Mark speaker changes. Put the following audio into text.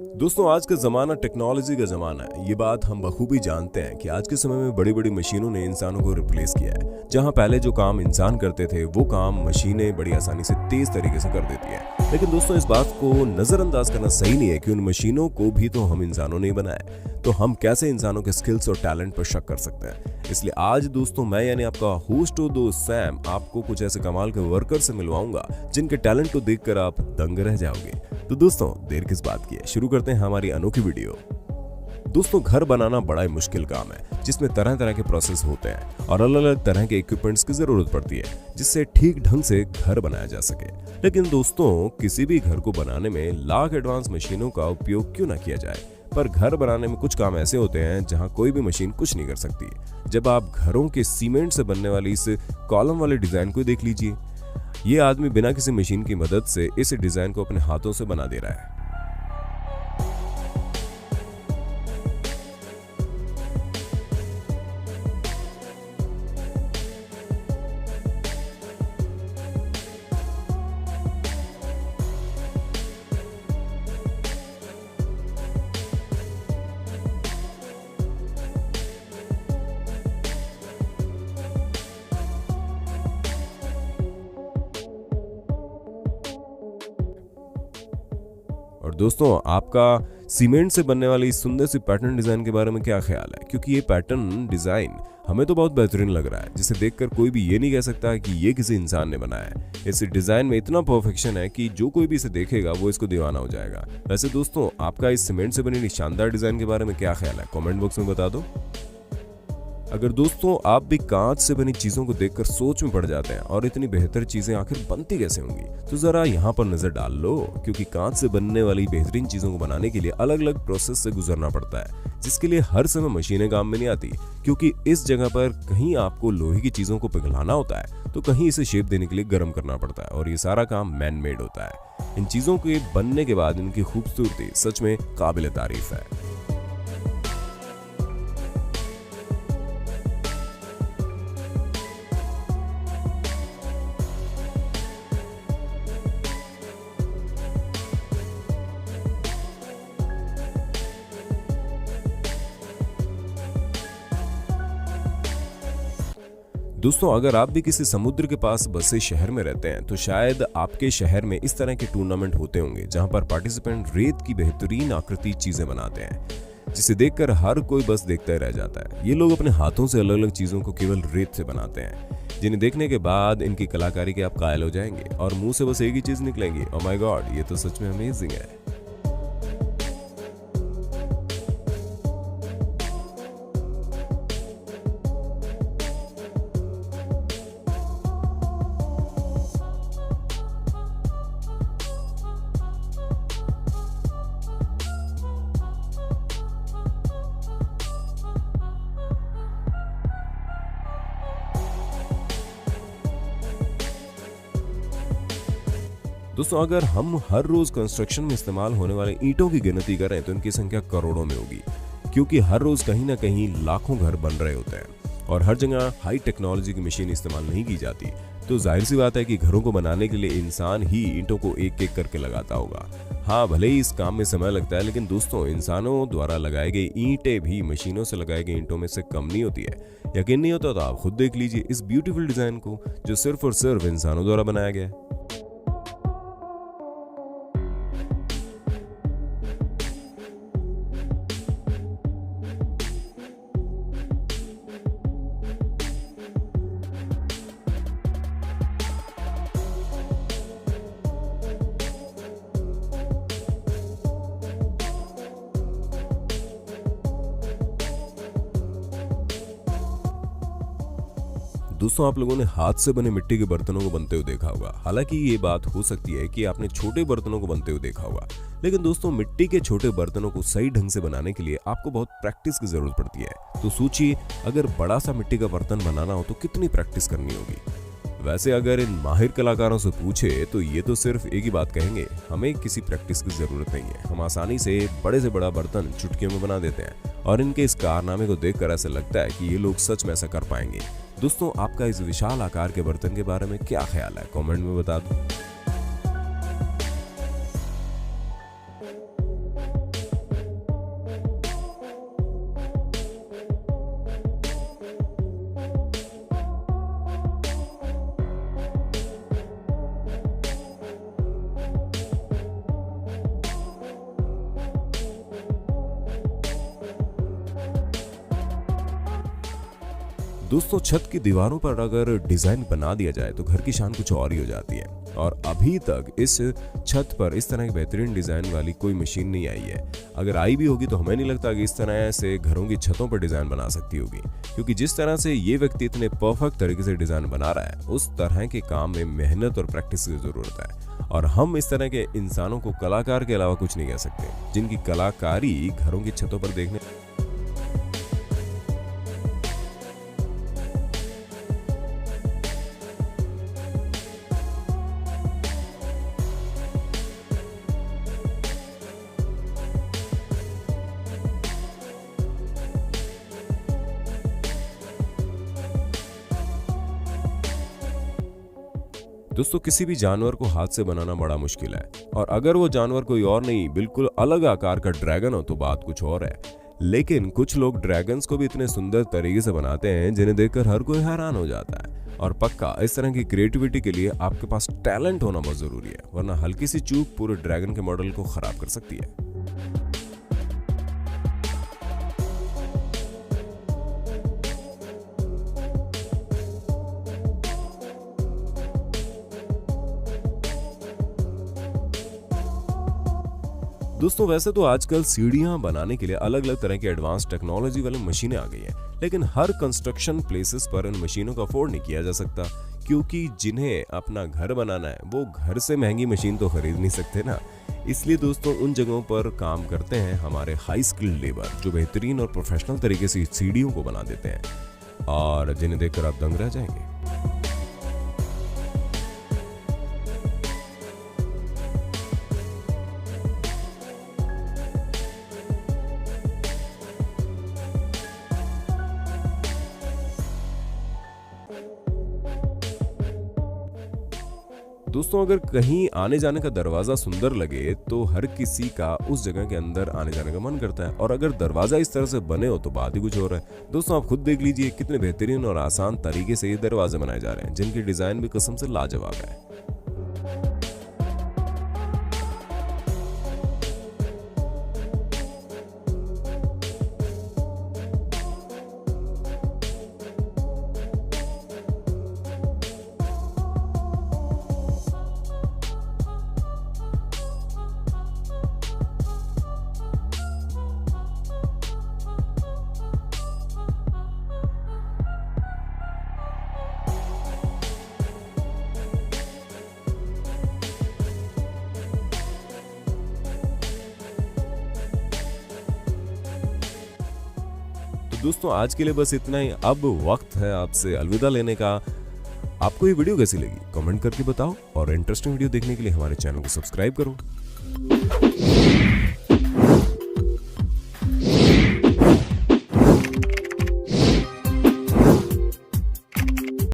Speaker 1: दोस्तों, आज का ज़माना टेक्नोलॉजी का ज़माना है। ये बात हम बखूबी जानते हैं कि आज के समय में बड़ी-बड़ी मशीनों ने इंसानों को रिप्लेस किया है। जहाँ पहले जो काम इंसान करते थे, वो काम मशीनें बड़ी आसानी से तेज़ तरीके से कर देती हैं। लेकिन दोस्तों, इस बात को नज़रअंदाज करना सही नहीं है कि उन मशीनों को भी तो हम इंसानों ने ही बनाया है। तो हम कैसे इंसानों के स्किल्स और टैलेंट पर शक कर सकते हैं? इसलिए आज दोस्तों, मैं यानी आपका होस्ट और दोस्त सैम आपको कुछ ऐसे कमाल के वर्कर से मिलवाऊंगा जिनके टैलेंट को देखकर आप दंग रह जाओगे। तो दोस्तों, देर किस बात की है, शुरू करते हैं हमारी अनोखी वीडियो। दोस्तों, घर बनाना बड़ा ही मुश्किल काम है जिसमें तरह तरह के प्रोसेस होते हैं और अलग अलग तरह के इक्विपमेंट्स की जरूरत पड़ती है जिससे ठीक ढंग से घर बनाया जा सके। लेकिन दोस्तों, किसी भी घर को बनाने में लाख एडवांस मशीनों का उपयोग क्यों ना किया जाए, पर घर बनाने में कुछ काम ऐसे होते हैं जहां कोई भी मशीन कुछ नहीं कर सकती। जब आप घरों के सीमेंट से बनने वाली इस कॉलम वाले डिजाइन को देख लीजिए। ये आदमी बिना किसी मशीन की मदद से इस डिजाइन को अपने हाथों से बना दे रहा है। और दोस्तों, आपका सीमेंट से बनने वाली इस सुंदर सी पैटर्न डिजाइन के बारे में क्या ख्याल है? क्योंकि ये पैटर्न डिजाइन हमें तो बहुत बेहतरीन लग रहा है, जिसे देखकर कोई भी ये नहीं कह सकता कि ये किसी इंसान ने बनाया है। इस डिजाइन में इतना परफेक्शन है कि जो कोई भी इसे देखेगा वो इसको दीवाना हो जाएगा। वैसे दोस्तों, आपका इस सीमेंट से बनी शानदार डिजाइन के बारे में क्या ख्याल है? कमेंट बॉक्स में बता दो। अगर दोस्तों आप भी कांच से बनी चीजों को देखकर सोच में पड़ जाते हैं और इतनी बेहतर चीजें आखिर बनती कैसे होंगी, तो जरा यहाँ पर नजर डाल लो। क्योंकि कांच से बनने वाली बेहतरीन चीजों को बनाने के लिए अलग अलग प्रोसेस से गुजरना पड़ता है, जिसके लिए हर समय मशीनें काम में नहीं आती। क्योंकि इस जगह पर कहीं आपको लोहे की चीजों को पिघलाना होता है, तो कहीं इसे शेप देने के लिए गर्म करना पड़ता है, और ये सारा काम मैन मेड होता है। इन चीजों के बनने के बाद इनकी खूबसूरती सच में काबिल तारीफ है। दोस्तों, अगर आप भी किसी समुद्र के पास बसे शहर में रहते हैं, तो शायद आपके शहर में इस तरह के टूर्नामेंट होते होंगे जहां पर पार्टिसिपेंट रेत की बेहतरीन आकृति चीजें बनाते हैं, जिसे देखकर हर कोई बस देखता ही रह जाता है। ये लोग अपने हाथों से अलग अलग चीजों को केवल रेत से बनाते हैं, जिन्हें देखने के बाद इनकी कलाकारी के आप कायल हो जाएंगे और मुंह से बस एक ही चीज निकलेंगी, ओह माय गॉड, ये तो सच में अमेजिंग है। दोस्तों, अगर हम हर रोज कंस्ट्रक्शन में इस्तेमाल होने वाले ईंटों की गिनती करें तो इनकी संख्या करोड़ों में होगी। क्योंकि हर रोज कहीं ना कहीं लाखों घर बन रहे होते हैं और हर जगह हाई टेक्नोलॉजी की मशीन इस्तेमाल नहीं की जाती। तो जाहिर सी बात है कि घरों को बनाने के लिए इंसान ही ईंटों को एक एक करके लगाता होगा। हाँ, भले ही इस काम में समय लगता है, लेकिन दोस्तों, इंसानों द्वारा लगाई गई ईंटें भी मशीनों से लगाई गई ईंटों में से कम नहीं होती है। यकीन नहीं होता तो आप खुद देख लीजिए इस ब्यूटीफुल डिजाइन को, जो सिर्फ और सिर्फ इंसानों द्वारा बनाया गया है। दोस्तों, आप लोगों ने हाथ से बने मिट्टी के बर्तनों को बनते हुए देखा होगा। हालांकि ये बात हो सकती है कि आपने छोटे बर्तनों को बनते हुए देखा होगा, लेकिन दोस्तों, मिट्टी के छोटे बर्तनों को सही ढंग से बनाने के लिए आपको बहुत प्रैक्टिस की जरूरत पड़ती है। तो सोचिए, अगर बड़ा सा मिट्टी का बर्तन बनाना हो तो कितनी प्रैक्टिस करनी होगी। वैसे अगर इन माहिर कलाकारों से पूछे तो ये तो सिर्फ एक ही बात कहेंगे, हमें किसी प्रैक्टिस की जरूरत नहीं है, हम आसानी से बड़े से बड़ा बर्तन चुटकियों में बना देते हैं। और इनके इस कारनामे को देखकर ऐसा लगता है कि ये लोग सच में ऐसा कर पाएंगे। दोस्तों, आपका इस विशाल आकार के बर्तन के बारे में क्या ख्याल है? कमेंट में बता दो। दोस्तों छत की दीवारों पर अगर डिजाइन बना दिया जाए तो घर की शान कुछ और ही हो जाती है। और अभी तक इस छत पर इस तरह की बेहतरीन डिजाइन वाली कोई मशीन नहीं आई है। अगर आई भी होगी तो हमें नहीं लगता कि इस तरह से घरों की छतों पर डिजाइन बना सकती होगी, क्योंकि जिस तरह से ये व्यक्ति इतने परफेक्ट तरीके से डिजाइन बना रहा है उस तरह के काम में मेहनत और प्रैक्टिस की जरूरत है। और हम इस तरह के इंसानों को कलाकार के अलावा कुछ नहीं कह सकते, जिनकी कलाकारी घरों की छतों पर देखने। दोस्तों किसी भी जानवर को हाथ से बनाना बड़ा मुश्किल है, और अगर वो जानवर कोई और नहीं बिल्कुल अलग आकार का ड्रैगन हो तो बात कुछ और है। लेकिन कुछ लोग ड्रैगन्स को भी इतने सुंदर तरीके से बनाते हैं जिन्हें देखकर हर कोई हैरान हो जाता है। और पक्का इस तरह की क्रिएटिविटी के लिए आपके पास टैलेंट होना बहुत जरूरी है, वरना हल्की सी चूक पूरे ड्रैगन के मॉडल को खराब कर सकती है। दोस्तों वैसे तो आजकल सीढ़ियां बनाने के लिए अलग अलग तरह की एडवांस टेक्नोलॉजी वाली मशीनें आ गई हैं, लेकिन हर कंस्ट्रक्शन प्लेसेस पर इन मशीनों का अफोर्ड नहीं किया जा सकता, क्योंकि जिन्हें अपना घर बनाना है वो घर से महंगी मशीन तो खरीद नहीं सकते ना। इसलिए दोस्तों उन जगहों पर काम करते हैं हमारे हाई स्किल्ड लेबर, जो बेहतरीन और प्रोफेशनल तरीके से सीढ़ियों को बना देते हैं और जिन्हें देखकर आप दंग रह जाएंगे। दोस्तों अगर कहीं आने जाने का दरवाजा सुंदर लगे तो हर किसी का उस जगह के अंदर आने जाने का मन करता है, और अगर दरवाजा इस तरह से बने हो तो बात ही कुछ और है। दोस्तों आप खुद देख लीजिए कितने बेहतरीन और आसान तरीके से ये दरवाजे बनाए जा रहे हैं, जिनकी डिजाइन भी कसम से लाजवाब है। दोस्तों आज के लिए बस इतना ही। अब वक्त है आपसे अलविदा लेने का। आपको ये वीडियो कैसी लगी कमेंट करके बताओ, और इंटरेस्टिंग वीडियो देखने के लिए हमारे चैनल को सब्सक्राइब करो।